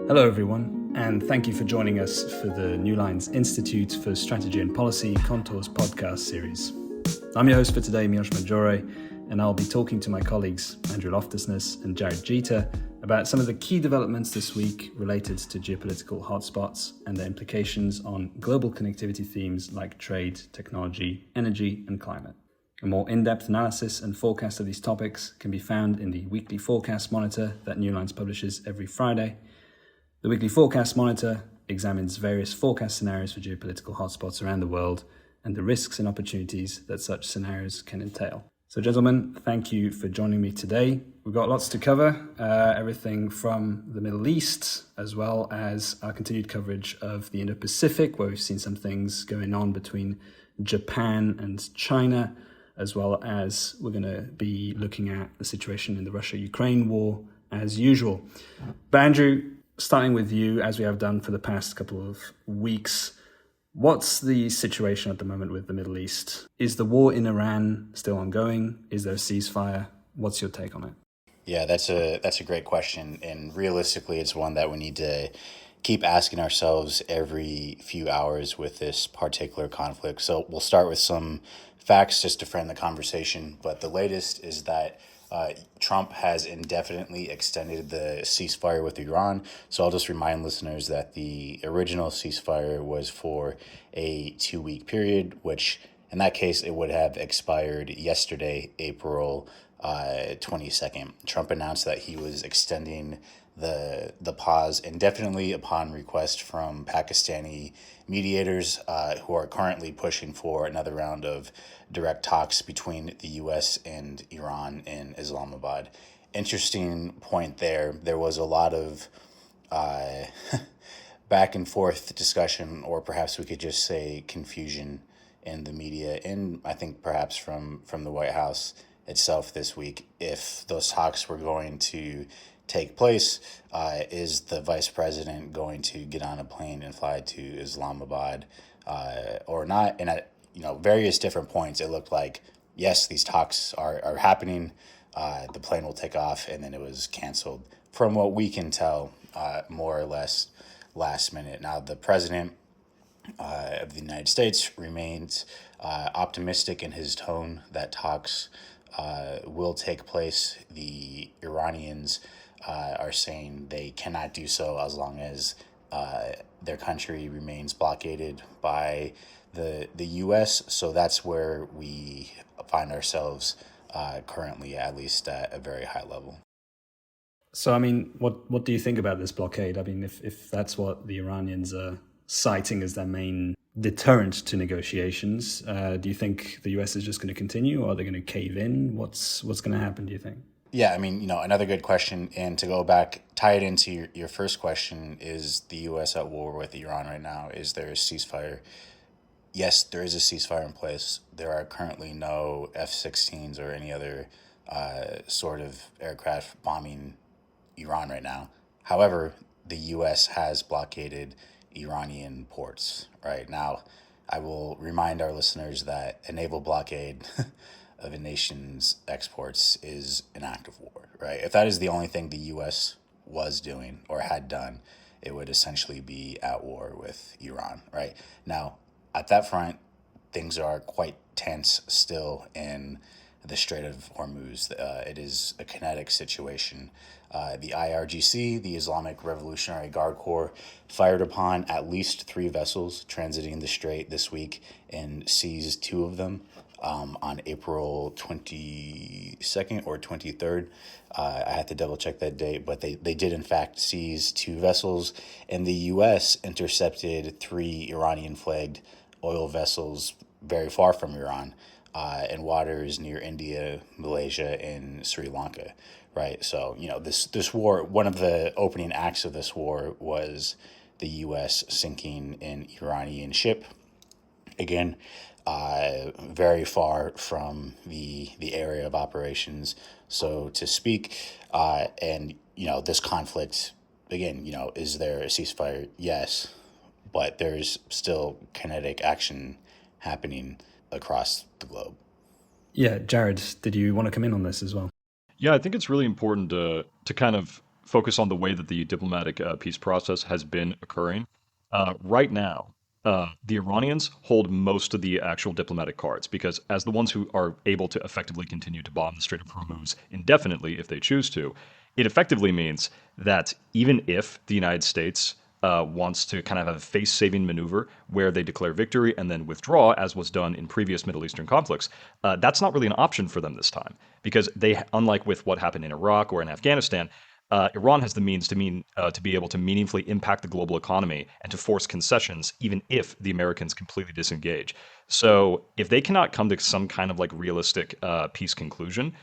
Hello everyone, and thank you for joining us for the New Lines Institute for Strategy and Policy Contours podcast series. I'm your host for today, Miłosz Majore, and I'll be talking to my colleagues Andrew Loftusness and Jared Jeter about some of the key developments this week related to geopolitical hotspots and their implications on global connectivity themes like trade, technology, energy, and climate. A more in-depth analysis and forecast of these topics can be found in the weekly forecast monitor that New Lines publishes every Friday. The weekly forecast monitor examines various forecast scenarios for geopolitical hotspots around the world and the risks and opportunities that such scenarios can entail. So gentlemen, thank you for joining me today. We've got lots to cover, everything from the Middle East, as well as our continued coverage of the Indo-Pacific, where we've seen some things going on between Japan and China, as well as we're going to be looking at the situation in the Russia-Ukraine war as usual. But Andrew, starting with you, as we have done for the past couple of weeks, what's the situation at the moment with the Middle East? Is the war in Iran still ongoing? Is there a ceasefire? What's your take on it? Yeah, that's a great question. And realistically, it's one that we need to keep asking ourselves every few hours with this particular conflict. So we'll start with some facts just to frame the conversation. But the latest is that Trump has indefinitely extended the ceasefire with Iran. So I'll just remind listeners that the original ceasefire was for a 2-week period, which in that case, it would have expired yesterday, April 22nd. Trump announced that he was extending the pause indefinitely upon request from Pakistani mediators who are currently pushing for another round of direct talks between the U.S. and Iran in Islamabad. Interesting point there. There was a lot of back and forth discussion, or perhaps we could just say confusion in the media, and I think perhaps from the White House itself this week, if those talks were going to take place. Is the vice president going to get on a plane and fly to Islamabad or not? And at various different points, it looked like, yes, these talks are happening. The plane will take off, and then it was canceled. From what we can tell, more or less last minute. Now, the president of the United States remains optimistic in his tone that talks will take place. The Iranians are saying they cannot do so as long as their country remains blockaded by the U.S. So that's where we find ourselves currently, at least at a very high level. So, I mean, what do you think about this blockade? I mean, if that's what the Iranians are citing as their main deterrent to negotiations, do you think the U.S. is just going to continue, or are they going to cave in? What's going to happen, do you think? Yeah, I mean, another good question. And to go back, tie it into your first question, is the U.S. at war with Iran right now? Is there a ceasefire? Yes, there is a ceasefire in place. There are currently no F-16s or any other sort of aircraft bombing Iran right now. However, the U.S. has blockaded Iranian ports right now. I will remind our listeners that a naval blockade of a nation's exports is an act of war, right? If that is the only thing the U.S. was doing or had done, it would essentially be at war with Iran, right? Now, at that front, things are quite tense still in the Strait of Hormuz. It is a kinetic situation. The IRGC, the Islamic Revolutionary Guard Corps, fired upon at least 3 vessels transiting the strait this week and seized 2 of them on April 22nd or 23rd. I had to double check that date, but they did in fact seize 2 vessels, and the U.S. intercepted 3 Iranian-flagged oil vessels very far from Iran in waters near India, Malaysia, and Sri Lanka. Right, so this war. One of the opening acts of this war was the U.S. sinking an Iranian ship. Again, very far from the area of operations, so to speak. And this conflict, again, is there a ceasefire? Yes, but there's still kinetic action happening across the globe. Yeah, Jared, did you want to come in on this as well? Yeah, I think it's really important to kind of focus on the way that the diplomatic peace process has been occurring. Right now, the Iranians hold most of the actual diplomatic cards because, as the ones who are able to effectively continue to bomb the Strait of Hormuz indefinitely if they choose to, it effectively means that even if the United States wants to kind of have a face-saving maneuver where they declare victory and then withdraw, as was done in previous Middle Eastern conflicts, that's not really an option for them this time because they, unlike with what happened in Iraq or in Afghanistan, Iran has the means to be able to meaningfully impact the global economy and to force concessions, even if the Americans completely disengage. So, if they cannot come to some kind of like realistic peace conclusion,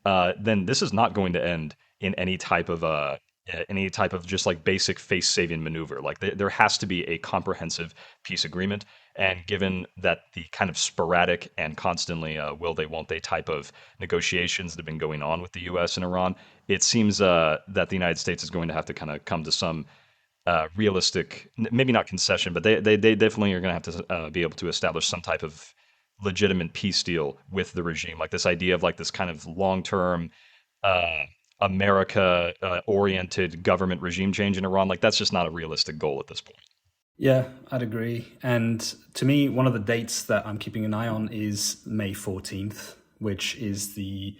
then this is not going to end in any type of just like basic face-saving maneuver. Like there has to be a comprehensive peace agreement. And given that the kind of sporadic and constantly will they, won't they type of negotiations that have been going on with the U.S. and Iran, it seems that the United States is going to have to kind of come to some realistic, maybe not concession, but they definitely are going to have to be able to establish some type of legitimate peace deal with the regime. Like this idea of like this kind of long-term America oriented government regime change in Iran, like that's just not a realistic goal at this point. Yeah, I'd agree. And to me, one of the dates that I'm keeping an eye on is May 14th, which is the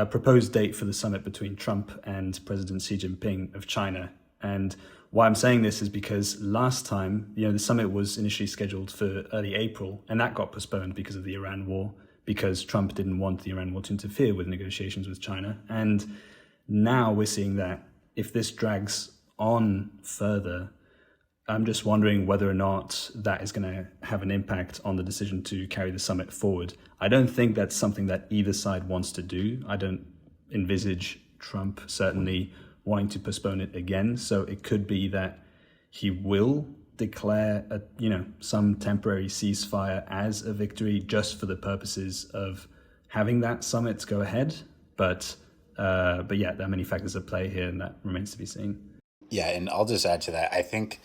proposed date for the summit between Trump and President Xi Jinping of China. And why I'm saying this is because last time, the summit was initially scheduled for early April, and that got postponed because of the Iran war, because Trump didn't want the Iran war to interfere with negotiations with China. And now we're seeing that if this drags on further, I'm just wondering whether or not that is going to have an impact on the decision to carry the summit forward. I don't think that's something that either side wants to do. I don't envisage Trump certainly wanting to postpone it again. So it could be that he will declare some temporary ceasefire as a victory just for the purposes of having that summit go ahead. But yeah, there are many factors at play here, and that remains to be seen. Yeah, and I'll just add to that. I think,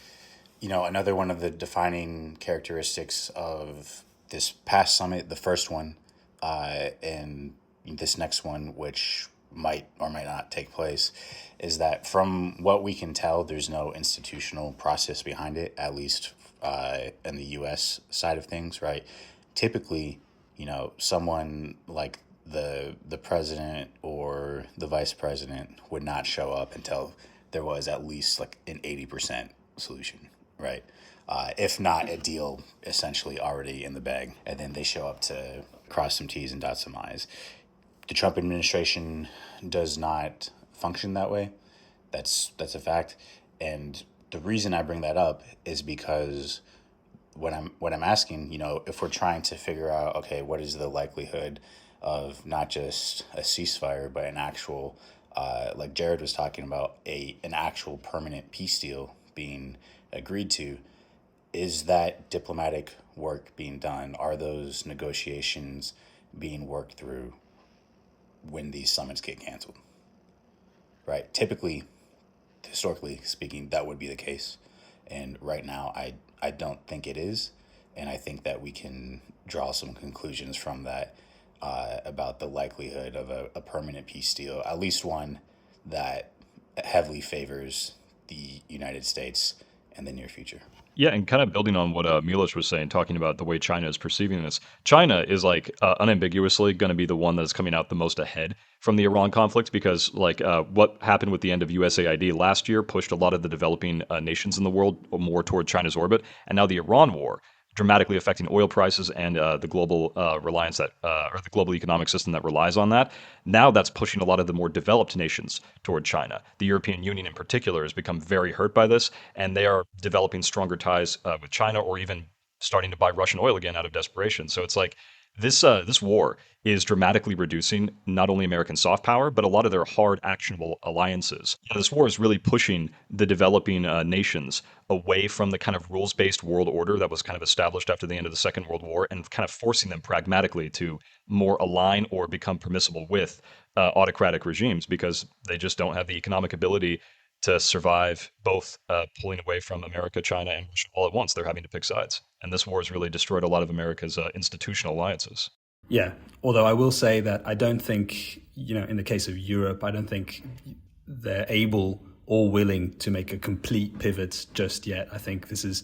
another one of the defining characteristics of this past summit, the first one, and this next one, which might or might not take place, is that from what we can tell, there's no institutional process behind it, at least in the U.S. side of things, right? Typically, someone like the president or the vice president would not show up until there was at least like an 80% solution, right? If not a deal essentially already in the bag, and then they show up to cross some T's and dot some I's. The Trump administration does not function that way. That's a fact. And the reason I bring that up is because what I'm asking, if we're trying to figure out, okay, what is the likelihood of not just a ceasefire, but an actual, like Jared was talking about, an actual permanent peace deal being agreed to, is that diplomatic work being done? Are those negotiations being worked through when these summits get canceled? Right? Typically, historically speaking, that would be the case. And right now, I don't think it is. And I think that we can draw some conclusions from that about the likelihood of a permanent peace deal, at least one that heavily favors the United States in the near future. Yeah, and kind of building on what Milos was saying, talking about the way China is perceiving this. China is like unambiguously going to be the one that's coming out the most ahead from the Iran conflict because what happened with the end of USAID last year pushed a lot of the developing nations in the world more toward China's orbit. And now the Iran war dramatically affecting oil prices and the global reliance that, or the global economic system that relies on that. Now that's pushing a lot of the more developed nations toward China. The European Union in particular has become very hurt by this, and they are developing stronger ties with China or even starting to buy Russian oil again out of desperation. So it's like this war is dramatically reducing not only American soft power, but a lot of their hard, actionable alliances. This war is really pushing the developing nations away from the kind of rules-based world order that was kind of established after the end of the Second World War and kind of forcing them pragmatically to more align or become permissible with autocratic regimes because they just don't have the economic ability to survive both pulling away from America, China, and Russia all at once. They're having to pick sides. And this war has really destroyed a lot of America's institutional alliances. Yeah, although I will say that I don't think, in the case of Europe, I don't think they're able or willing to make a complete pivot just yet. I think this is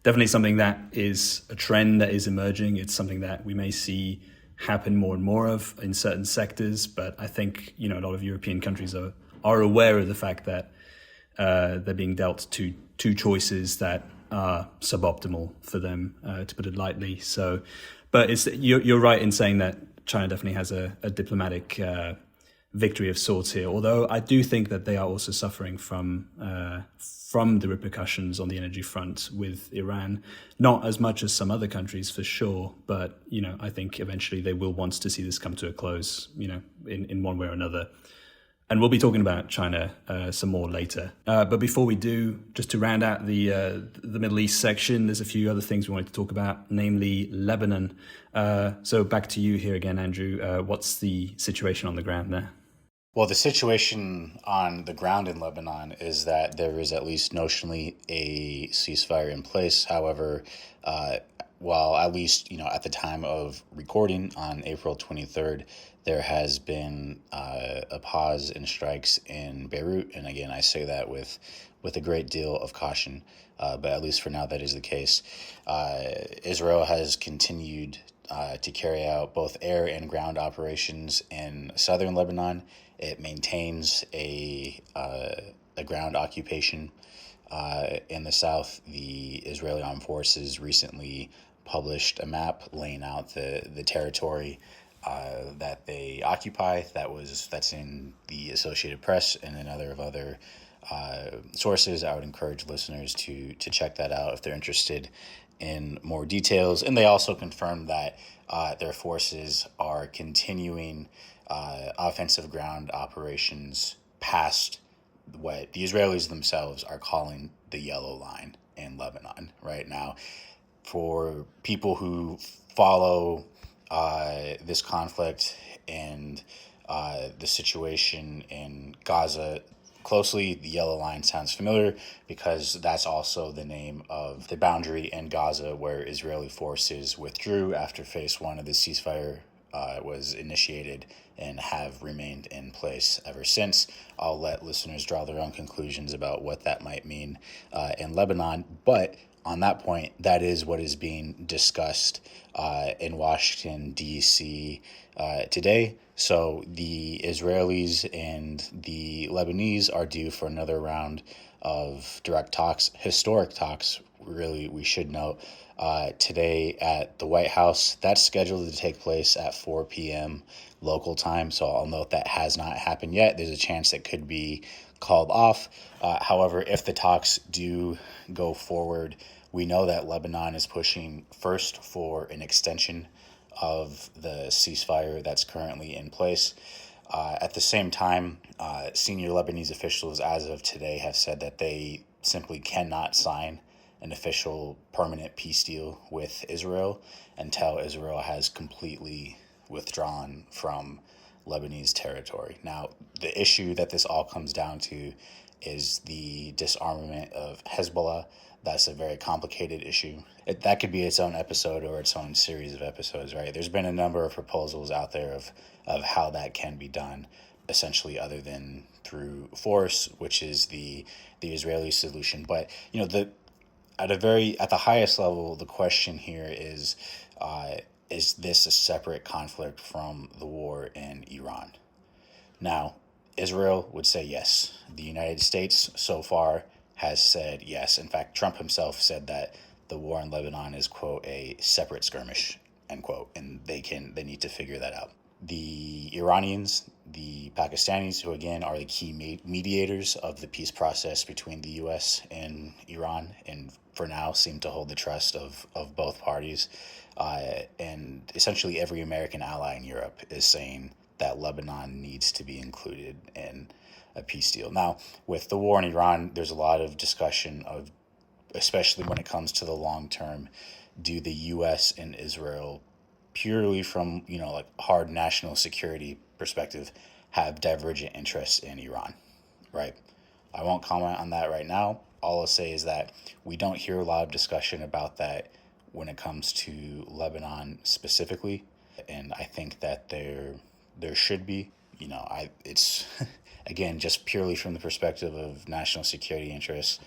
definitely something that is a trend that is emerging. It's something that we may see happen more and more of in certain sectors. But I think, a lot of European countries are aware of the fact that they're being dealt two choices that are suboptimal for them, to put it lightly. So, but you're right in saying that China definitely has a diplomatic victory of sorts here. Although I do think that they are also suffering from the repercussions on the energy front with Iran, not as much as some other countries for sure. But I think eventually they will want to see this come to a close, in one way or another. And we'll be talking about China some more later. But before we do, just to round out the Middle East section, there's a few other things we wanted to talk about, namely Lebanon. So back to you here again, Andrew. What's the situation on the ground there? Well, the situation on the ground in Lebanon is that there is at least notionally a ceasefire in place. However, while at least, at the time of recording on April 23rd, there has been a pause in strikes in Beirut. And again, I say that with a great deal of caution, but at least for now, that is the case. Israel has continued to carry out both air and ground operations in southern Lebanon. It maintains a ground occupation in the south. The Israeli Armed Forces recently published a map laying out the territory that they occupy. That's in the Associated Press and in other sources. I would encourage listeners to check that out if they're interested in more details. And they also confirmed that their forces are continuing offensive ground operations past what the Israelis themselves are calling the yellow line in Lebanon right now. For people who follow this conflict and the situation in Gaza closely, the yellow line sounds familiar because that's also the name of the boundary in Gaza where Israeli forces withdrew after phase one of the ceasefire was initiated and have remained in place ever since. I'll let listeners draw their own conclusions about what that might mean in Lebanon, but on that point, that is what is being discussed in Washington, D.C. Today. So the Israelis and the Lebanese are due for another round of direct talks, historic talks, really, we should note, today at the White House. That's scheduled to take place at 4 p.m. local time. So I'll note that has not happened yet. There's a chance that could be called off. However, if the talks do go forward, we know that Lebanon is pushing first for an extension of the ceasefire that's currently in place. At the same time, senior Lebanese officials as of today have said that they simply cannot sign an official permanent peace deal with Israel until Israel has completely withdrawn from Lebanese territory. Now, the issue that this all comes down to is the disarmament of Hezbollah. That's a very complicated issue. That could be its own episode or its own series of episodes, right? There's been a number of proposals out there of how that can be done, essentially other than through force, which is the Israeli solution. But, at the highest level, the question here is this a separate conflict from the war in Iran? Now, Israel would say yes. The United States so far has said yes. In fact, Trump himself said that the war in Lebanon is, quote, a separate skirmish, end quote, and they need to figure that out. The Iranians, the Pakistanis, who again are the key mediators of the peace process between the U.S. and Iran, and for now seem to hold the trust of both parties. And essentially every American ally in Europe is saying that Lebanon needs to be included in a peace deal. Now, with the war in Iran, there's a lot of discussion of, especially when it comes to the long term, do the U.S. and Israel, purely from, hard national security perspective, have divergent interests in Iran, right? I won't comment on that right now. All I'll say is that we don't hear a lot of discussion about that when it comes to Lebanon specifically. And I think that there should be, it's again, just purely from the perspective of national security interests,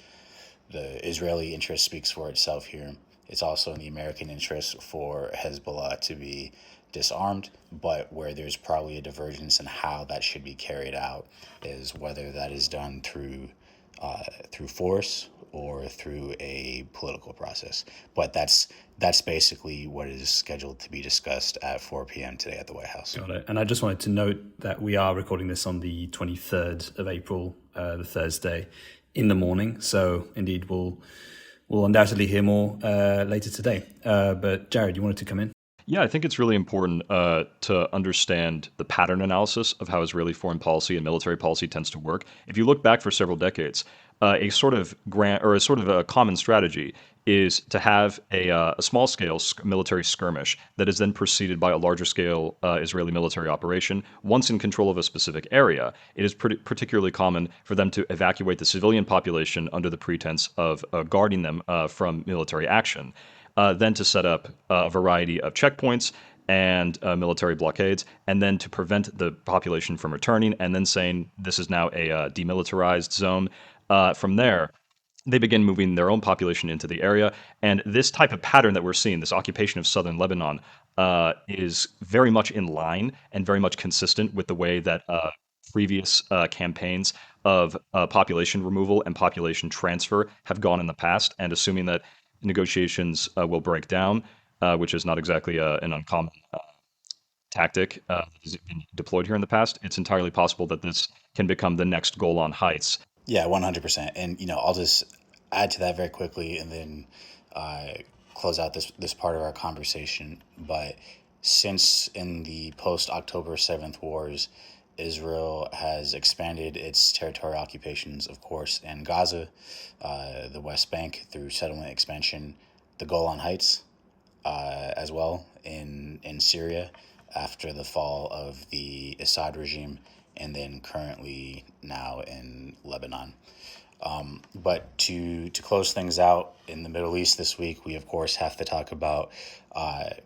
the Israeli interest speaks for itself here. It's also in the American interest for Hezbollah to be disarmed, but where there's probably a divergence in how that should be carried out is whether that is done through force or through a political process. But that's basically what is scheduled to be discussed at 4 p.m. today at the White House. Got it. And I just wanted to note that we are recording this on the 23rd of April, the Thursday, in the morning. So indeed, we'll undoubtedly hear more later today. But Jared, you wanted to come in? Yeah, I think it's really important to understand the pattern analysis of how Israeli foreign policy and military policy tends to work. If you look back for several decades, a sort of a common strategy is to have a small-scale military skirmish that is then preceded by a larger-scale Israeli military operation. Once in control of a specific area, it is particularly common for them to evacuate the civilian population under the pretense of guarding them from military action. Then to set up a variety of checkpoints and military blockades, and then to prevent the population from returning, and then saying this is now a demilitarized zone. From there, they begin moving their own population into the area. And this type of pattern that we're seeing, this occupation of southern Lebanon, is very much in line and very much consistent with the way that previous campaigns of population removal and population transfer have gone in the past. And assuming that negotiations will break down, which is not exactly an uncommon tactic that has been deployed here in the past, it's entirely possible that this can become the next Golan Heights. Yeah, 100%. And, I'll just add to that very quickly and then close out this part of our conversation. But since in the post-October 7th wars, Israel has expanded its territorial occupations, of course, in Gaza, the West Bank through settlement expansion, the Golan Heights as well in Syria after the fall of the Assad regime, and then currently now in Lebanon. But to close things out in the Middle East this week, we, of course, have to talk about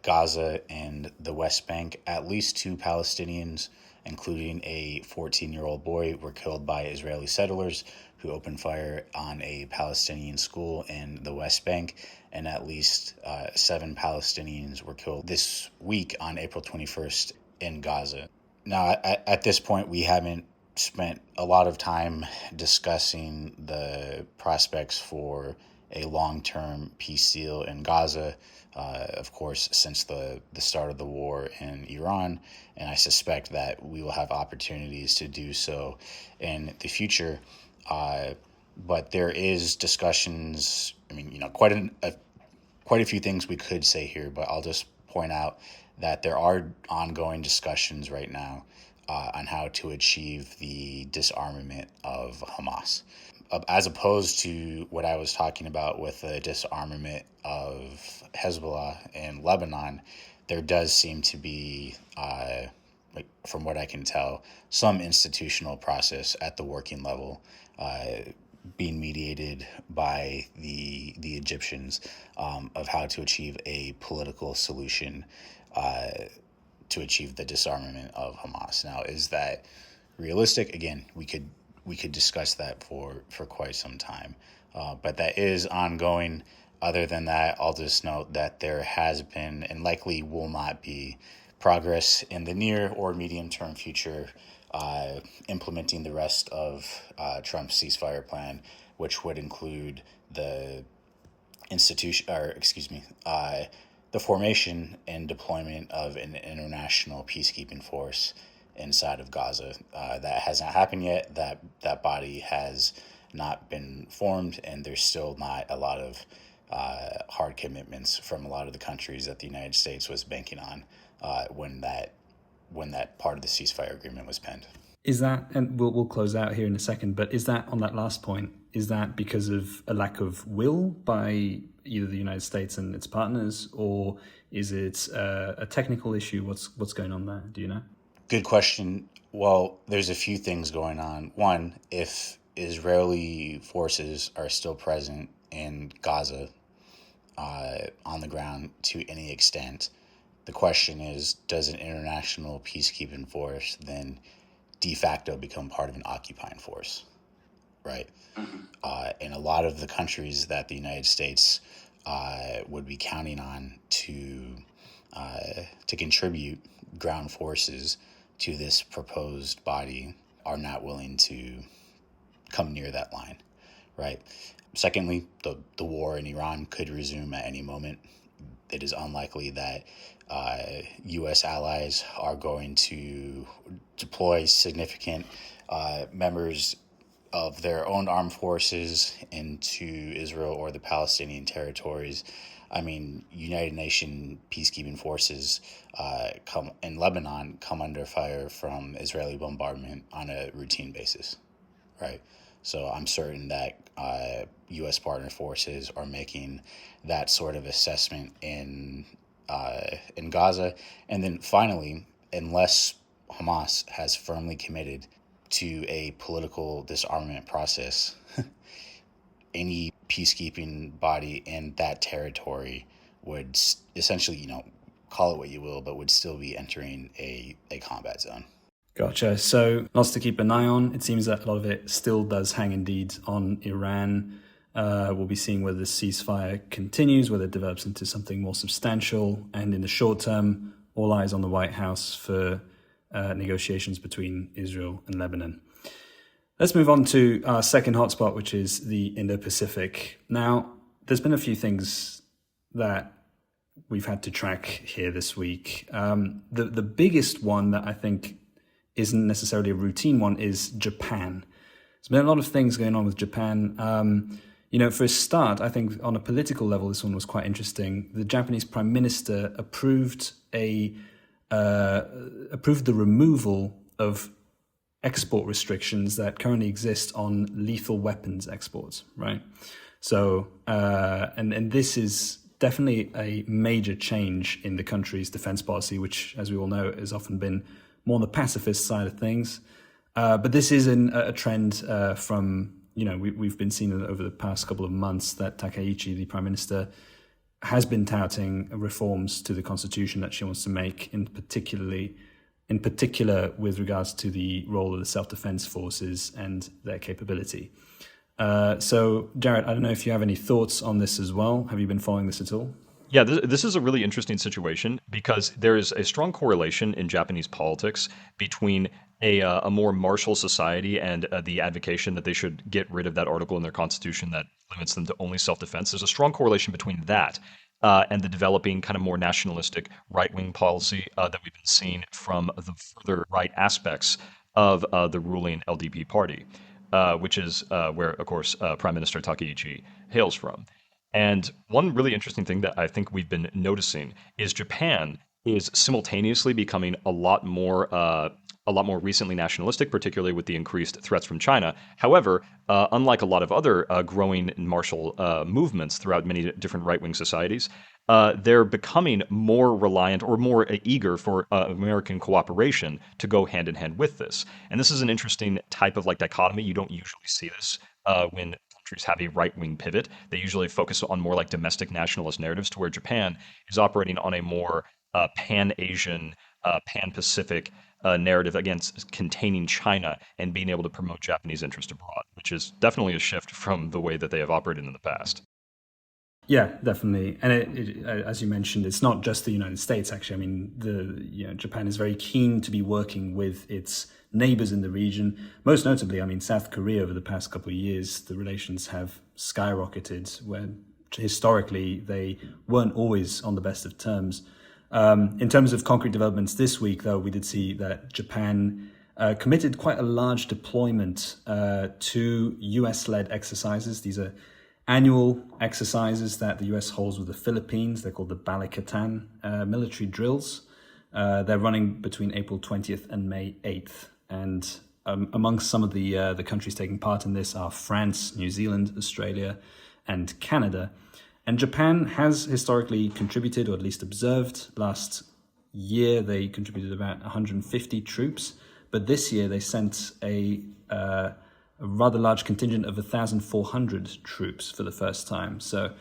Gaza and the West Bank. At least 2 Palestinians, including a 14-year-old boy, were killed by Israeli settlers who opened fire on a Palestinian school in the West Bank, and at least 7 Palestinians were killed this week on April 21st in Gaza. Now, at this point, we haven't spent a lot of time discussing the prospects for a long-term peace deal in Gaza, of course, since the start of the war in Iran, and I suspect that we will have opportunities to do so in the future. But there is discussions, quite a few things we could say here, but I'll just point out that there are ongoing discussions right now on how to achieve the disarmament of Hamas. As opposed to what I was talking about with the disarmament of Hezbollah in Lebanon, there does seem to be, from what I can tell, some institutional process at the working level being mediated by the Egyptians of how to achieve a political solution to achieve the disarmament of Hamas. Now, is that realistic? Again, we could discuss that for quite some time, but that is ongoing. Other than that, I'll just note that there has been and likely will not be progress in the near or medium-term future implementing the rest of Trump's ceasefire plan, which would include the the formation and deployment of an international peacekeeping force inside of Gaza. That hasn't happened yet. That body has not been formed, and there's still not a lot of hard commitments from a lot of the countries that the United States was banking on when that part of the ceasefire agreement was penned. Is that, and we'll close out here in a second, but is that, on that last point, is that because of a lack of will by either the United States and its partners, or is it a technical issue? What's going on there? Do you know? Good question. Well, there's a few things going on. One, if Israeli forces are still present in Gaza on the ground to any extent, the question is, does an international peacekeeping force then de facto become part of an occupying force, right? And a lot of the countries that the United States would be counting on to contribute ground forces to this proposed body are not willing to come near that line, right? Secondly, the war in Iran could resume at any moment. It is unlikely that U.S. allies are going to deploy significant members of their own armed forces into Israel or the Palestinian territories. I mean, United Nations peacekeeping forces come in Lebanon come under fire from Israeli bombardment on a routine basis, right? So I'm certain that U.S. partner forces are making that sort of assessment in Gaza. And then finally, unless Hamas has firmly committed to a political disarmament process, any peacekeeping body in that territory would essentially, call it what you will, but would still be entering a combat zone. Gotcha. So lots to keep an eye on. It seems that a lot of it still does hang indeed on Iran. We'll be seeing whether the ceasefire continues, whether it develops into something more substantial. And in the short term, all eyes on the White House for negotiations between Israel and Lebanon. Let's move on to our second hotspot, which is the Indo-Pacific. Now, there's been a few things that we've had to track here this week. The biggest one that I think isn't necessarily a routine one is Japan. There's been a lot of things going on with Japan. For a start, I think on a political level, this one was quite interesting. The Japanese Prime Minister approved the removal of export restrictions that currently exist on lethal weapons exports, right? So, and this is definitely a major change in the country's defense policy, which, as we all know, has often been more on the pacifist side of things. But this is a trend from, we've been seeing over the past couple of months that Takaichi, the Prime Minister, has been touting reforms to the constitution that she wants to make, in particular with regards to the role of the self-defense forces and their capability. So, Jared, I don't know if you have any thoughts on this as well. Have you been following this at all? Yeah, this is a really interesting situation because there is a strong correlation in Japanese politics between a more martial society and the advocation that they should get rid of that article in their constitution that limits them to only self-defense. There's a strong correlation between that and the developing kind of more nationalistic right-wing policy that we've been seeing from the further right aspects of the ruling LDP party, which is where, of course, Prime Minister Takaichi hails from. And one really interesting thing that I think we've been noticing is Japan is simultaneously becoming a lot more recently nationalistic, particularly with the increased threats from China. However, unlike a lot of other growing martial movements throughout many different right-wing societies, they're becoming more reliant or more eager for American cooperation to go hand in hand with this. And this is an interesting type of dichotomy. You don't usually see this when countries have a right-wing pivot. They usually focus on more domestic nationalist narratives, to where Japan is operating on a more pan-Asian, pan-Pacific narrative against containing China and being able to promote Japanese interest abroad, which is definitely a shift from the way that they have operated in the past. Yeah, definitely. And it, as you mentioned, it's not just the United States, actually. I mean, Japan is very keen to be working with its neighbors in the region. Most notably, South Korea, over the past couple of years, the relations have skyrocketed, where historically they weren't always on the best of terms. In terms of concrete developments this week, though, we did see that Japan committed quite a large deployment to US-led exercises. These are annual exercises that the US holds with the Philippines. They're called the Balikatan military drills. They're running between April 20th and May 8th. And amongst some of the countries taking part in this are France, New Zealand, Australia, and Canada. And Japan has historically contributed, or at least observed. Last year, they contributed about 150 troops. But this year, they sent a rather large contingent of 1,400 troops for the first time. So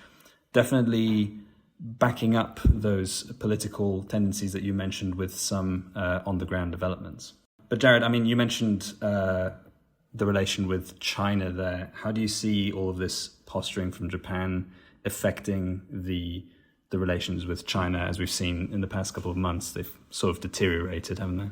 definitely backing up those political tendencies that you mentioned with some on-the-ground developments. But Jared, I mean, you mentioned the relation with China there. How do you see all of this posturing from Japan affecting the relations with China? As we've seen in the past couple of months, they've sort of deteriorated, haven't they?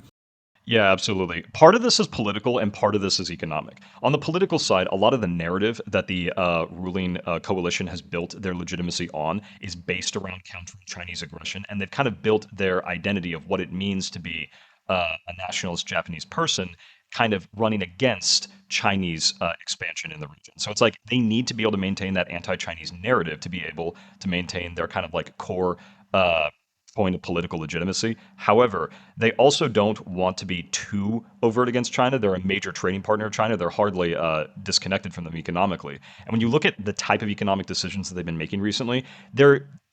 Yeah, absolutely. Part of this is political and part of this is economic. On the political side, a lot of the narrative that the ruling coalition has built their legitimacy on is based around countering Chinese aggression. And they've kind of built their identity of what it means to be a nationalist Japanese person kind of running against Chinese expansion in the region. So it's like they need to be able to maintain that anti-Chinese narrative to be able to maintain their kind of like core point of political legitimacy. However, they also don't want to be too overt against China. They're a major trading partner of China. They're hardly disconnected from them economically. And when you look at the type of economic decisions that they've been making recently,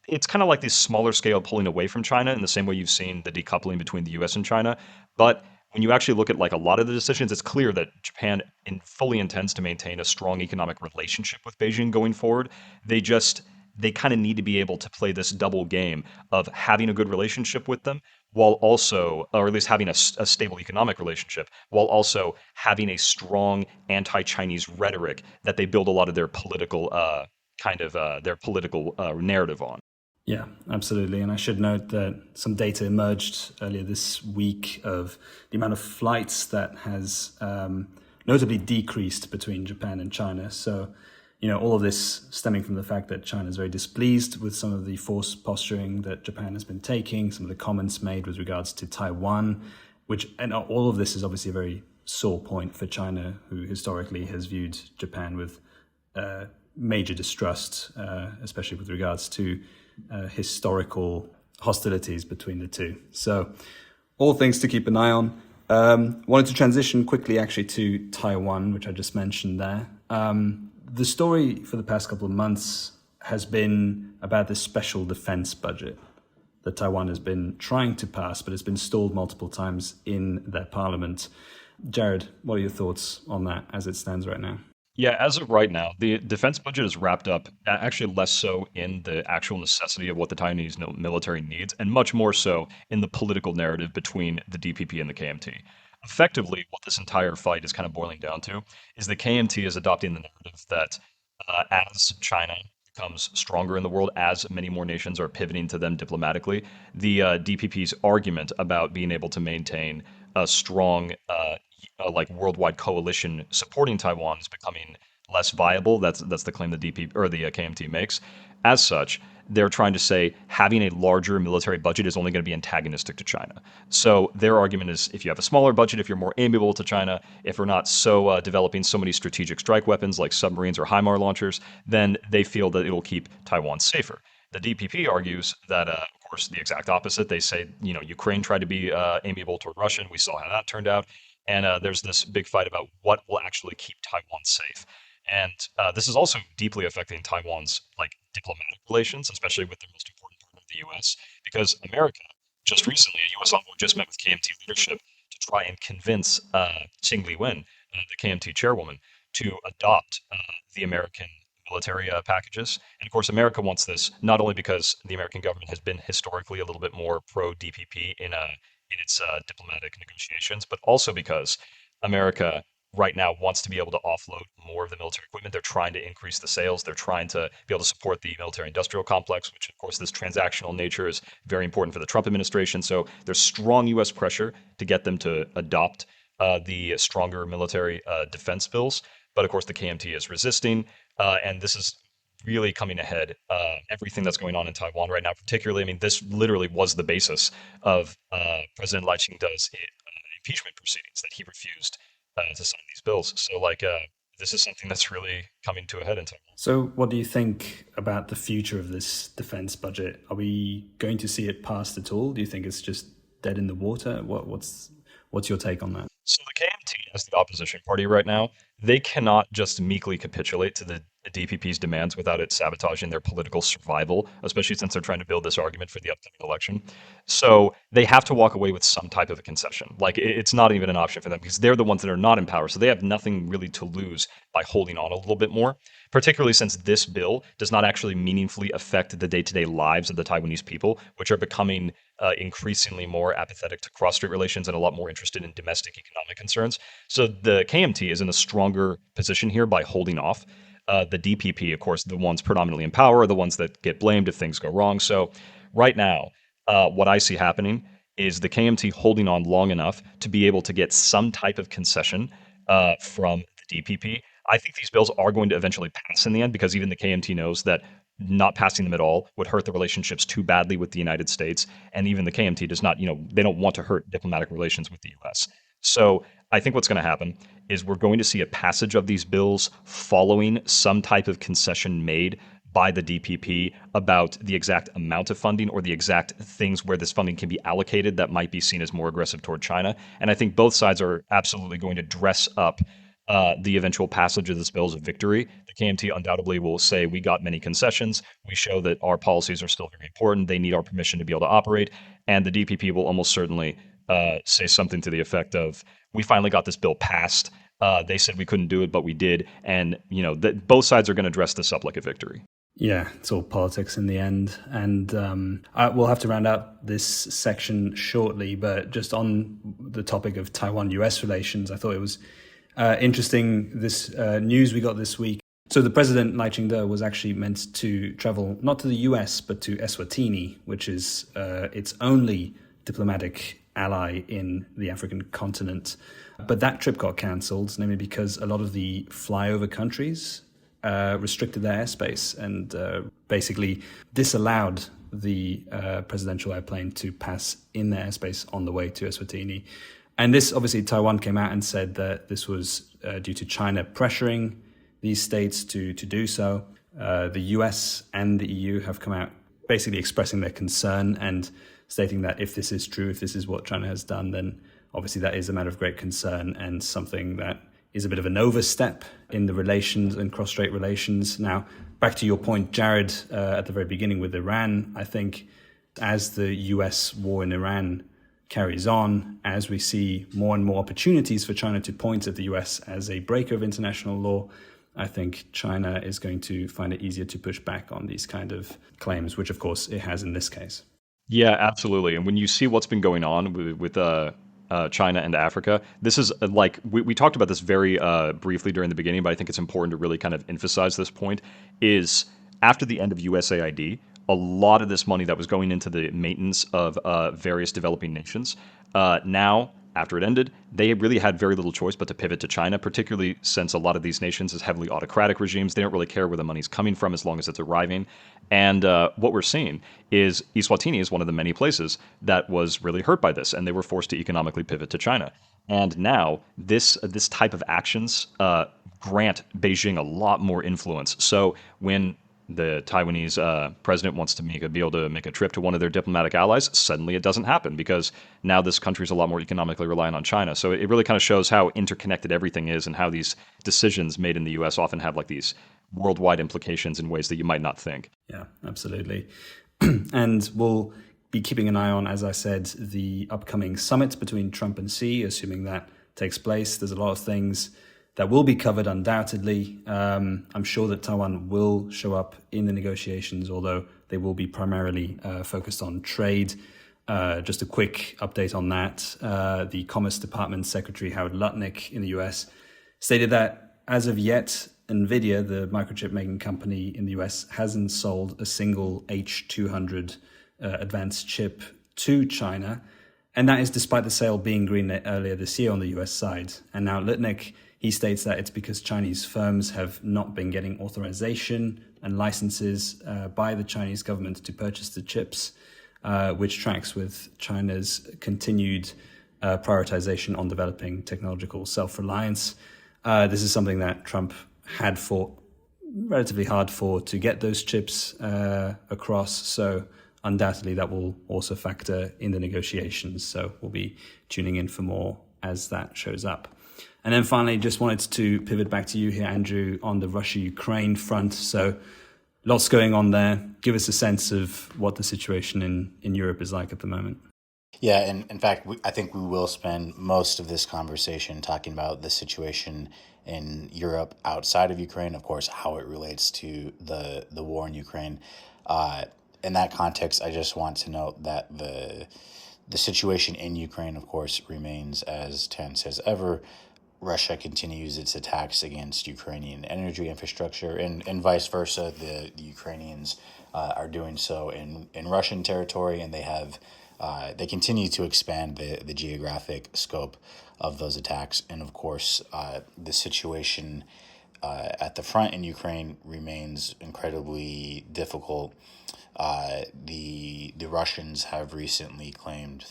it's kind of like this smaller scale pulling away from China in the same way you've seen the decoupling between the US and China. But when you actually look at like a lot of the decisions, it's clear that Japan fully intends to maintain a strong economic relationship with Beijing going forward. They kind of need to be able to play this double game of having a good relationship with them while also, or at least having a stable economic relationship, while also having a strong anti-Chinese rhetoric that they build a lot of their political narrative on. Yeah, absolutely. And I should note that some data emerged earlier this week of the amount of flights that has notably decreased between Japan and China. So, all of this stemming from the fact that China is very displeased with some of the forced posturing that Japan has been taking, some of the comments made with regards to Taiwan, and all of this is obviously a very sore point for China, who historically has viewed Japan with major distrust, especially with regards to historical hostilities between the two. So all things to keep an eye on. Wanted to transition quickly actually to Taiwan, which I just mentioned there. The story for the past couple of months has been about this special defense budget that Taiwan has been trying to pass, but it's been stalled multiple times in their parliament. Jared, what are your thoughts on that as it stands right now? Yeah, as of right now, the defense budget is wrapped up actually less so in the actual necessity of what the Taiwanese military needs, and much more so in the political narrative between the DPP and the KMT. Effectively, what this entire fight is kind of boiling down to is the KMT is adopting the narrative that as China becomes stronger in the world, as many more nations are pivoting to them diplomatically, the DPP's argument about being able to maintain a strong like worldwide coalition supporting Taiwan is becoming less viable. That's the claim the DP or the KMT makes. As such, they're trying to say having a larger military budget is only going to be antagonistic to China. So their argument is if you have a smaller budget, if you're more amiable to China, if we're not so developing so many strategic strike weapons like submarines or HIMAR launchers, then they feel that it'll keep Taiwan safer. The DPP argues that, of course, the exact opposite. They say, Ukraine tried to be amiable toward Russia, and we saw how that turned out. And there's this big fight about what will actually keep Taiwan safe. And this is also deeply affecting Taiwan's diplomatic relations, especially with their most important partner, the U.S., because America, just recently, a U.S. envoy just met with KMT leadership to try and convince Qing Li-wen, the KMT chairwoman, to adopt the American military packages. And of course, America wants this not only because the American government has been historically a little bit more pro-DPP in its diplomatic negotiations, but also because America right now wants to be able to offload more of the military equipment. They're trying to increase the sales. They're trying to be able to support the military industrial complex, which of course this transactional nature is very important for the Trump administration. So there's strong U.S. pressure to get them to adopt the stronger military defense bills. But of course the KMT is resisting. And this is really coming ahead. Everything that's going on in Taiwan right now, particularly, this literally was the basis of President Lai Ching-te's impeachment proceedings, that he refused to sign these bills. So this is something that's really coming to a head in Taiwan. So what do you think about the future of this defense budget? Are we going to see it passed at all? Do you think it's just dead in the water? What's your take on that? So the KMT, as the opposition party right now, they cannot just meekly capitulate to the DPP's demands without it sabotaging their political survival, especially since they're trying to build this argument for the upcoming election. So they have to walk away with some type of a concession. It's not even an option for them because they're the ones that are not in power. So they have nothing really to lose by holding on a little bit more, particularly since this bill does not actually meaningfully affect the day-to-day lives of the Taiwanese people, which are becoming increasingly more apathetic to cross-strait relations and a lot more interested in domestic economic concerns. So the KMT is in a stronger position here by holding off. The DPP, of course, the ones predominantly in power are the ones that get blamed if things go wrong. So right now, what I see happening is the KMT holding on long enough to be able to get some type of concession from the DPP. I think these bills are going to eventually pass in the end because even the KMT knows that not passing them at all would hurt the relationships too badly with the United States. And even the KMT does not, they don't want to hurt diplomatic relations with the US. So I think what's going to happen is we're going to see a passage of these bills following some type of concession made by the DPP about the exact amount of funding or the exact things where this funding can be allocated that might be seen as more aggressive toward China. And I think both sides are absolutely going to dress up the eventual passage of this bill as a victory. The KMT undoubtedly will say, we got many concessions. We show that our policies are still very important. They need our permission to be able to operate. And the DPP will almost certainly say something to the effect of, we finally got this bill passed. They said we couldn't do it, but we did. And, both sides are going to dress this up like a victory. Yeah, it's all politics in the end. And we'll have to round out this section shortly. But just on the topic of Taiwan-US relations, I thought it was interesting, this news we got this week. So the President Lai Ching-te was actually meant to travel not to the US, but to Eswatini, which is its only diplomatic ally in the African continent. But that trip got cancelled, namely because a lot of the flyover countries restricted their airspace and basically disallowed the presidential airplane to pass in their airspace on the way to Eswatini. And this, obviously, Taiwan came out and said that this was due to China pressuring these states to do so. The US and the EU have come out basically expressing their concern and stating that if this is true, if this is what China has done, then obviously that is a matter of great concern and something that is a bit of an overstep in the relations and cross-strait relations. Now, back to your point, Jared, at the very beginning with Iran, I think as the US war in Iran carries on, as we see more and more opportunities for China to point at the US as a breaker of international law, I think China is going to find it easier to push back on these kind of claims, which of course it has in this case. Yeah, absolutely. And when you see what's been going on with China and Africa, this is like, we talked about this very briefly during the beginning, but I think it's important to really kind of emphasize this point, is after the end of USAID, a lot of this money that was going into the maintenance of various developing nations, now, after it ended, they really had very little choice but to pivot to China, particularly since a lot of these nations is heavily autocratic regimes. They don't really care where the money's coming from as long as it's arriving. And what we're seeing is Eswatini is one of the many places that was really hurt by this, and they were forced to economically pivot to China. And now this type of actions grant Beijing a lot more influence. So when the Taiwanese president wants to be able to make a trip to one of their diplomatic allies, suddenly it doesn't happen because now this country is a lot more economically reliant on China. So it really kind of shows how interconnected everything is and how these decisions made in the U.S. often have like these worldwide implications in ways that you might not think. Yeah, absolutely. And we'll be keeping an eye on, as I said, the upcoming summit between Trump and Xi, assuming that takes place. There's a lot of things that will be covered undoubtedly. I'm sure that Taiwan will show up in the negotiations, although they will be primarily focused on trade. Just a quick update on that. The Commerce Department Secretary Howard Lutnick in the US stated that as of yet, NVIDIA, the microchip making company in the US, hasn't sold a single H200 advanced chip to China. And that is despite the sale being greenlit earlier this year on the US side. And now Lutnick, he states that it's because Chinese firms have not been getting authorization and licenses by the Chinese government to purchase the chips, which tracks with China's continued prioritization on developing technological self-reliance. This is something that Trump had fought relatively hard for to get those chips across. So undoubtedly that will also factor in the negotiations. So we'll be tuning in for more as that shows up. And then finally, just wanted to pivot back to you here, Andrew, on the Russia-Ukraine front. So lots going on there. Give us a sense of what the situation in Europe is like at the moment. Yeah, and in fact, I think we will spend most of this conversation talking about the situation in Europe outside of Ukraine, of course, how it relates to the war in Ukraine. in that context, I just want to note that the situation in Ukraine, of course, remains as tense as ever. Russia continues its attacks against Ukrainian energy infrastructure, and vice versa. The Ukrainians are doing so in Russian territory, and they continue to expand the geographic scope of those attacks. And of course, the situation at the front in Ukraine remains incredibly difficult. The Russians have recently claimed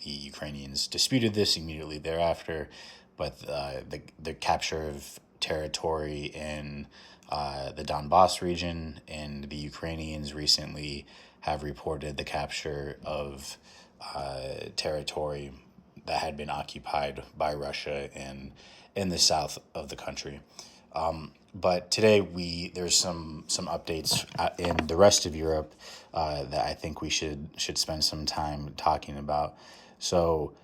the Ukrainians disputed this immediately thereafter, but the capture of territory in the Donbass region, and the Ukrainians recently have reported the capture of territory that had been occupied by Russia in the south of the country. But today there's some updates in the rest of Europe that I think we should spend some time talking about. So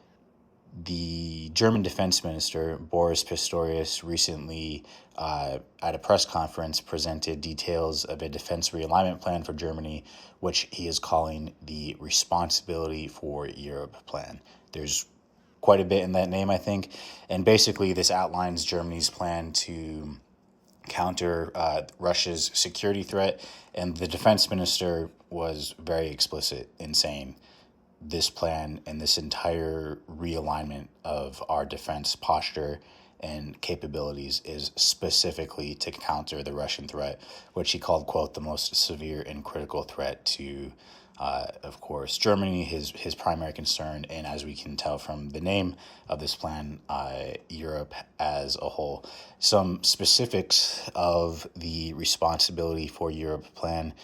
the German defense minister, Boris Pistorius, recently at a press conference presented details of a defense realignment plan for Germany, which he is calling the Responsibility for Europe plan. There's quite a bit in that name, I think. And basically, this outlines Germany's plan to counter Russia's security threat. And the defense minister was very explicit in saying this plan and this entire realignment of our defense posture and capabilities is specifically to counter the Russian threat, which he called, quote, the most severe and critical threat to, of course, Germany, his primary concern, and as we can tell from the name of this plan, Europe as a whole. Some specifics of the Responsibility for Europe plan.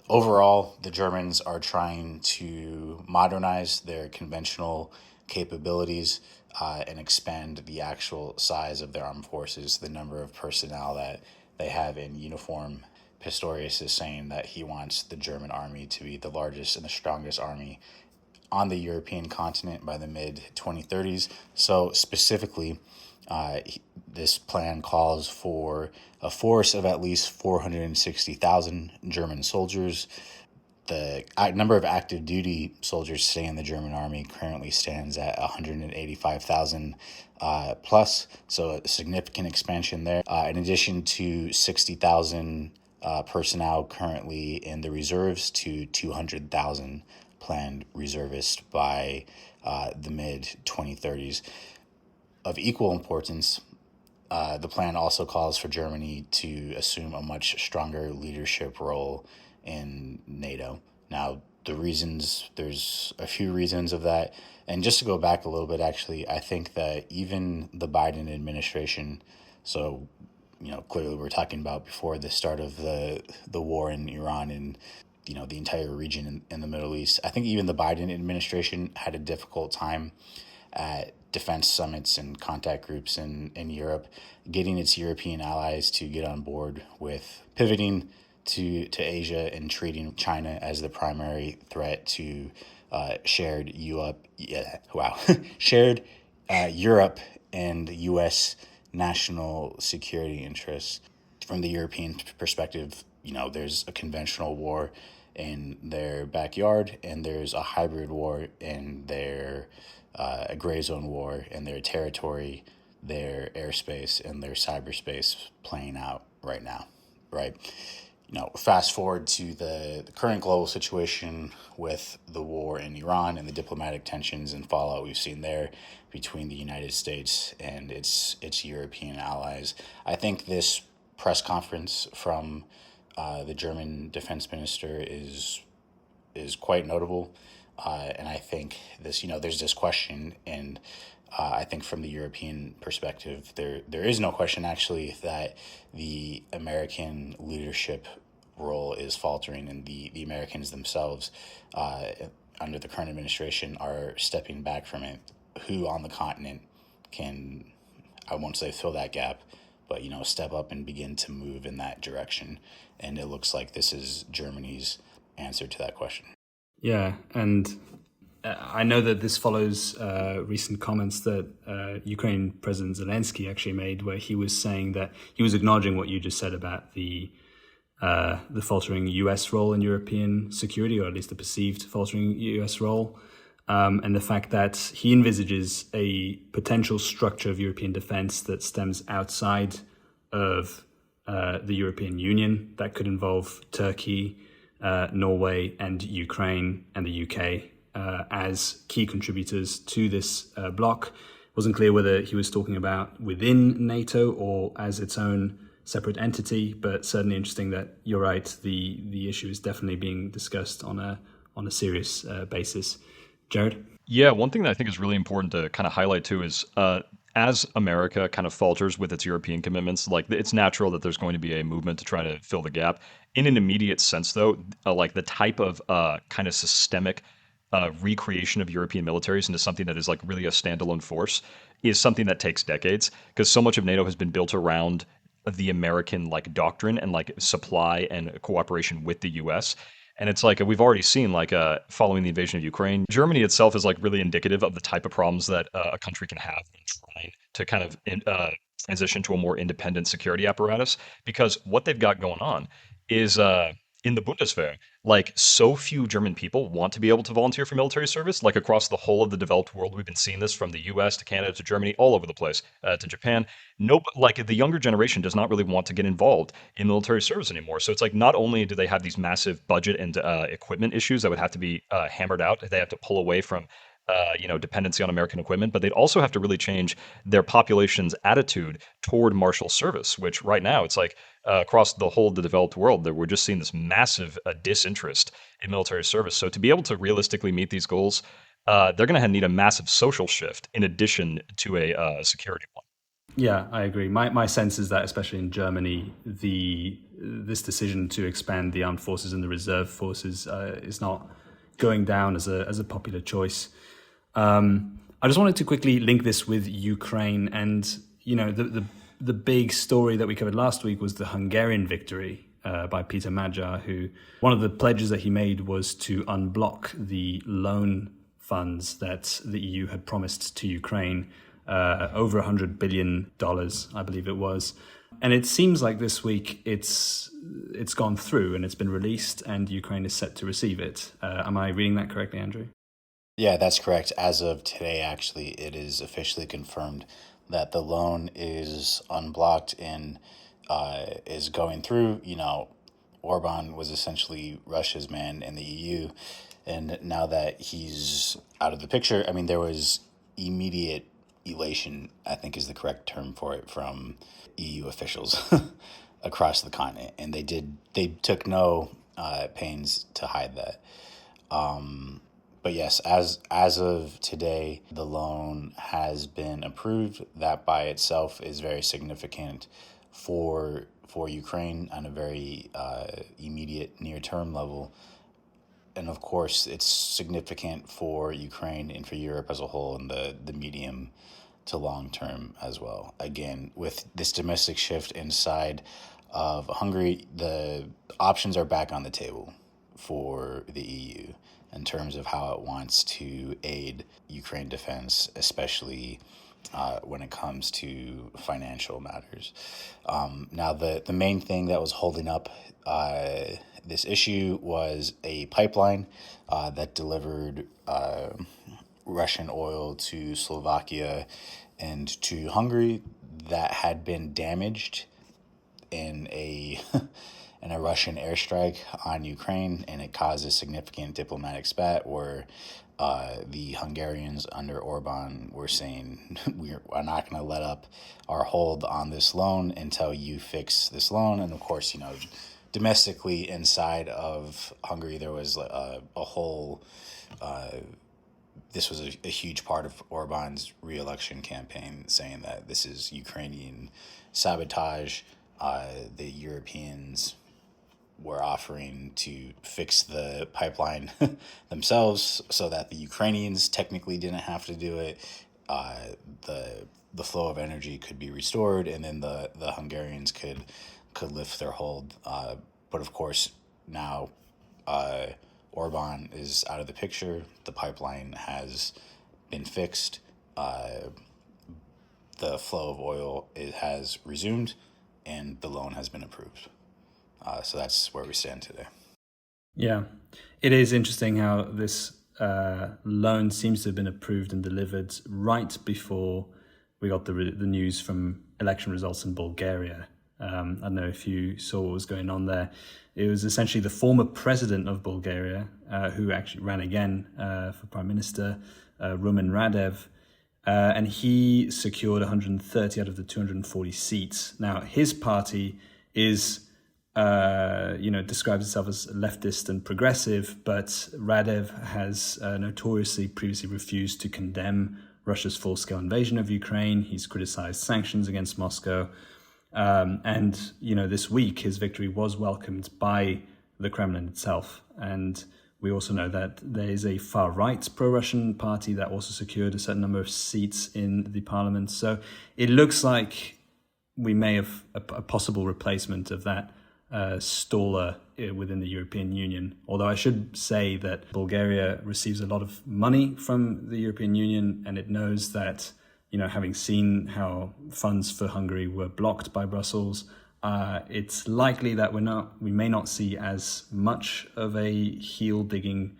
Overall, the Germans are trying to modernize their conventional capabilities and expand the actual size of their armed forces, the number of personnel that they have in uniform. Pistorius is saying that he wants the German army to be the largest and the strongest army on the European continent by the mid-2030s. So specifically, this plan calls for a force of at least 460,000 German soldiers. The number of active duty soldiers staying in the German army currently stands at 185,000 plus, so a significant expansion there. In addition to 60,000 personnel currently in the reserves to 200,000 planned reservists by the mid-2030s. Of equal importance, the plan also calls for Germany to assume a much stronger leadership role in NATO. Now, there's a few reasons of that. And just to go back a little bit, actually, I think that even the Biden administration, so, clearly we're talking about before the start of the war in Iran and, the entire region in the Middle East, I think even the Biden administration had a difficult time at defense summits and contact groups in Europe, getting its European allies to get on board with pivoting to Asia and treating China as the primary threat to shared Europe and U.S. national security interests. From the European perspective, there's a conventional war in their backyard, and there's a hybrid war in their a gray zone war in their territory, their airspace, and their cyberspace playing out right now, right? Fast forward to the current global situation with the war in Iran and the diplomatic tensions and fallout we've seen there between the United States and its European allies. I think this press conference from the German defense minister is quite notable. And I think there's this question, and I think from the European perspective, there is no question actually that the American leadership role is faltering, and the Americans themselves under the current administration are stepping back from it. Who on the continent can, I won't say fill that gap, but step up and begin to move in that direction? And it looks like this is Germany's answer to that question. Yeah, and I know that this follows recent comments that Ukrainian President Zelenskyy actually made, where he was saying that he was acknowledging what you just said about the the faltering US role in European security, or at least the perceived faltering US role, and the fact that he envisages a potential structure of European defense that stems outside of the European Union that could involve Turkey, Norway, and Ukraine and the UK as key contributors to this bloc. Wasn't clear whether he was talking about within NATO or as its own separate entity, but certainly interesting that you're right. The issue is definitely being discussed on a serious basis. Jared? Yeah, one thing that I think is really important to kind of highlight too is as America kind of falters with its European commitments, like it's natural that there's going to be a movement to try to fill the gap. In an immediate sense, though, like the type of kind of systemic recreation of European militaries into something that is like really a standalone force is something that takes decades, because so much of NATO has been built around the American like doctrine and like supply and cooperation with the US. And it's like we've already seen, like following the invasion of Ukraine, Germany itself is like really indicative of the type of problems that a country can have in trying to kind of transition to a more independent security apparatus. Because what they've got going on is in the Bundeswehr, like so few German people want to be able to volunteer for military service. Like across the whole of the developed world, we've been seeing this from the U.S. to Canada to Germany, all over the place, to Japan. No, like the younger generation does not really want to get involved in military service anymore. So it's like not only do they have these massive budget and equipment issues that would have to be hammered out, they have to pull away from dependency on American equipment, but they'd also have to really change their population's attitude toward martial service, which right now it's like across the whole of the developed world that we're just seeing this massive disinterest in military service. So to be able to realistically meet these goals, they're going to need a massive social shift in addition to a security one. Yeah, I agree. My sense is that, especially in Germany, this decision to expand the armed forces and the reserve forces is not going down as a popular choice. I just wanted to quickly link this with Ukraine, and the big story that we covered last week was the Hungarian victory by Peter Magyar, who one of the pledges that he made was to unblock the loan funds that the EU had promised to Ukraine, over $100 billion, I believe it was. And it seems like this week it's gone through and it's been released and Ukraine is set to receive it. Am I reading that correctly, Andrew? Yeah, that's correct. As of today, actually, it is officially confirmed that the loan is unblocked and is going through. Orban was essentially Russia's man in the EU. And now that he's out of the picture, I mean, there was immediate elation, I think is the correct term for it, from EU officials across the continent. And they took no pains to hide that. But yes, as of today, the loan has been approved. That by itself is very significant for Ukraine on a very immediate near-term level. And of course, it's significant for Ukraine and for Europe as a whole in the medium to long term as well. Again, with this domestic shift inside of Hungary, the options are back on the table for the EU in terms of how it wants to aid Ukraine defense, especially when it comes to financial matters. Now, the main thing that was holding up this issue was a pipeline that delivered Russian oil to Slovakia and to Hungary that had been damaged in a Russian airstrike on Ukraine, and it caused a significant diplomatic spat where the Hungarians under Orban were saying, we're not going to let up our hold on this loan until you fix this loan. And of course, domestically inside of Hungary, there was a whole, this was a huge part of Orban's re-election campaign, saying that this is Ukrainian sabotage. The Europeans were offering to fix the pipeline themselves so that the Ukrainians technically didn't have to do it. The flow of energy could be restored, and then the Hungarians could lift their hold. But of course, now Orban is out of the picture. The pipeline has been fixed. The flow of oil has resumed, and the loan has been approved. So that's where we stand today. Yeah, it is interesting how this loan seems to have been approved and delivered right before we got the news from election results in Bulgaria. I don't know if you saw what was going on there. It was essentially the former president of Bulgaria, who actually ran again for prime minister, Rumen Radev, and he secured 130 out of the 240 seats. Now, his party is, describes itself as leftist and progressive, but Radev has notoriously previously refused to condemn Russia's full-scale invasion of Ukraine. He's criticized sanctions against Moscow. And this week, his victory was welcomed by the Kremlin itself. And we also know that there is a far-right pro-Russian party that also secured a certain number of seats in the parliament. So it looks like we may have a possible replacement of that staller within the European Union. Although I should say that Bulgaria receives a lot of money from the European Union, and it knows that, having seen how funds for Hungary were blocked by Brussels, it's likely that we may not see as much of a heel-digging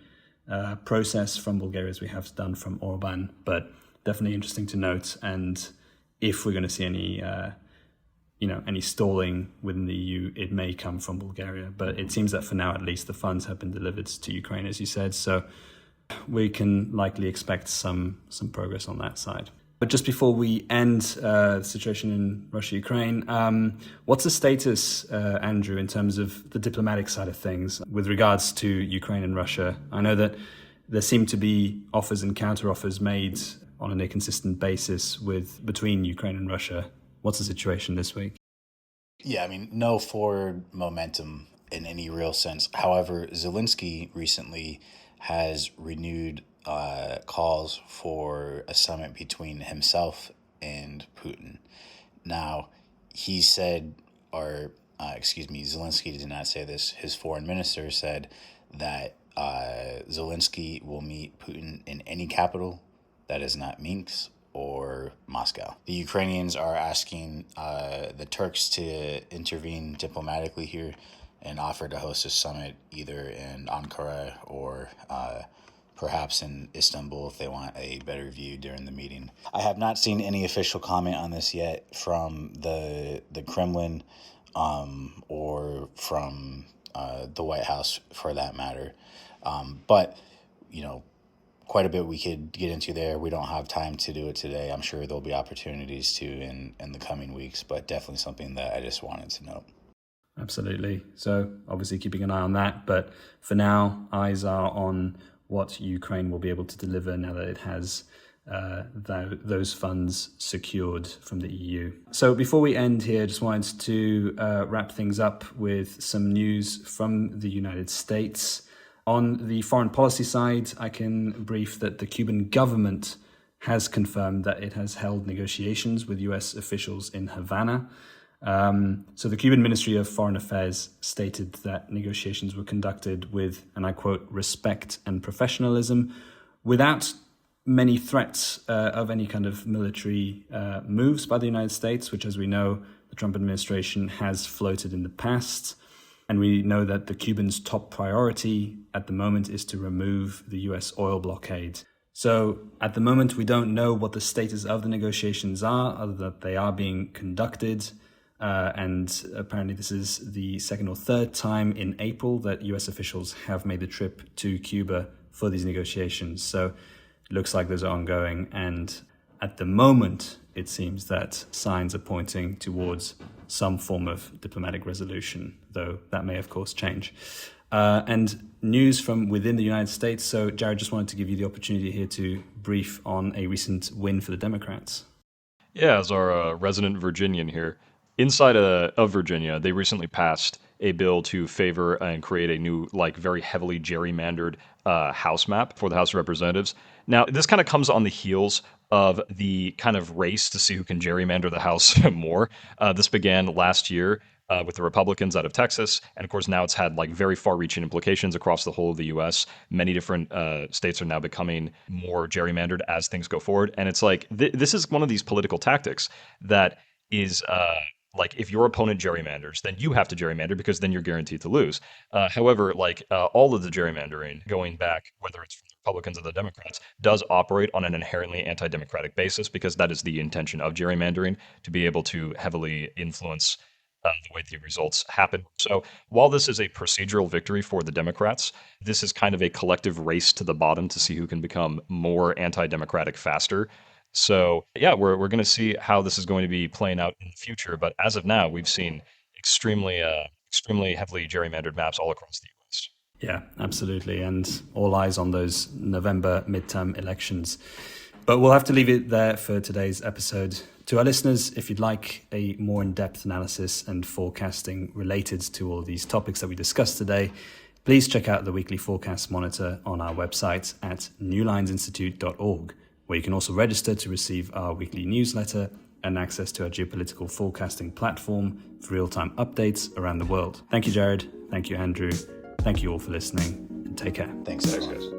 process from Bulgaria as we have done from Orban, but definitely interesting to note. And if we're going to see any stalling within the EU, it may come from Bulgaria. But it seems that for now, at least, the funds have been delivered to Ukraine, as you said. So we can likely expect some progress on that side. But just before we end the situation in Russia-Ukraine, what's the status, Andrew, in terms of the diplomatic side of things with regards to Ukraine and Russia? I know that there seem to be offers and counter-offers made on an inconsistent basis between Ukraine and Russia. What's the situation this week? Yeah, no forward momentum in any real sense. However, Zelenskyy recently has renewed calls for a summit between himself and Putin. Now, he said, Zelenskyy did not say this. His foreign minister said that Zelenskyy will meet Putin in any capital that is not Minsk or Moscow. The Ukrainians are asking the Turks to intervene diplomatically here and offer to host a summit either in Ankara or perhaps in Istanbul if they want a better view during the meeting. I have not seen any official comment on this yet from the Kremlin or from the White House for that matter. But quite a bit we could get into there. We don't have time to do it today. I'm sure there'll be opportunities to in the coming weeks, but definitely something that I just wanted to note. Absolutely. So obviously keeping an eye on that. But for now, eyes are on what Ukraine will be able to deliver now that it has those funds secured from the EU. So before we end here, just wanted to wrap things up with some news from the United States. On the foreign policy side, I can brief that the Cuban government has confirmed that it has held negotiations with US officials in Havana. So the Cuban Ministry of Foreign Affairs stated that negotiations were conducted with, and I quote, respect and professionalism, without many threats of any kind of military moves by the United States, which, as we know, the Trump administration has floated in the past. And we know that the Cubans' top priority at the moment is to remove the US oil blockade. So at the moment, we don't know what the status of the negotiations are, other than that they are being conducted. And apparently this is the second or third time in April that US officials have made the trip to Cuba for these negotiations. So it looks like those are ongoing. And at the moment, it seems that signs are pointing towards some form of diplomatic resolution, though that may, of course, change. And news from within the United States. So, Jared, just wanted to give you the opportunity here to brief on a recent win for the Democrats. Yeah, as our resident Virginian here, inside of Virginia, they recently passed a bill to favor and create a new, very heavily gerrymandered House map for the House of Representatives. Now, this kind of comes on the heels of the kind of race to see who can gerrymander the House more. This began last year with the Republicans out of Texas. And of course, now it's had very far-reaching implications across the whole of the U.S. Many different states are now becoming more gerrymandered as things go forward. And it's this is one of these political tactics that is like if your opponent gerrymanders, then you have to gerrymander because then you're guaranteed to lose. However, all of the gerrymandering going back, whether it's from the Republicans or the Democrats, does operate on an inherently anti-democratic basis because that is the intention of gerrymandering, to be able to heavily influence the way the results happen. So while this is a procedural victory for the Democrats, this is kind of a collective race to the bottom to see who can become more anti-democratic faster. So yeah, we're going to see how this is going to be playing out in the future. But as of now, we've seen extremely heavily gerrymandered maps all across the U.S. Yeah, absolutely. And all eyes on those November midterm elections. But we'll have to leave it there for today's episode. To our listeners, if you'd like a more in-depth analysis and forecasting related to all of these topics that we discussed today, please check out the weekly forecast monitor on our website at newlinesinstitute.org, where you can also register to receive our weekly newsletter and access to our geopolitical forecasting platform for real-time updates around the world. Thank you, Jared. Thank you, Andrew. Thank you all for listening, and take care. Thanks, guys.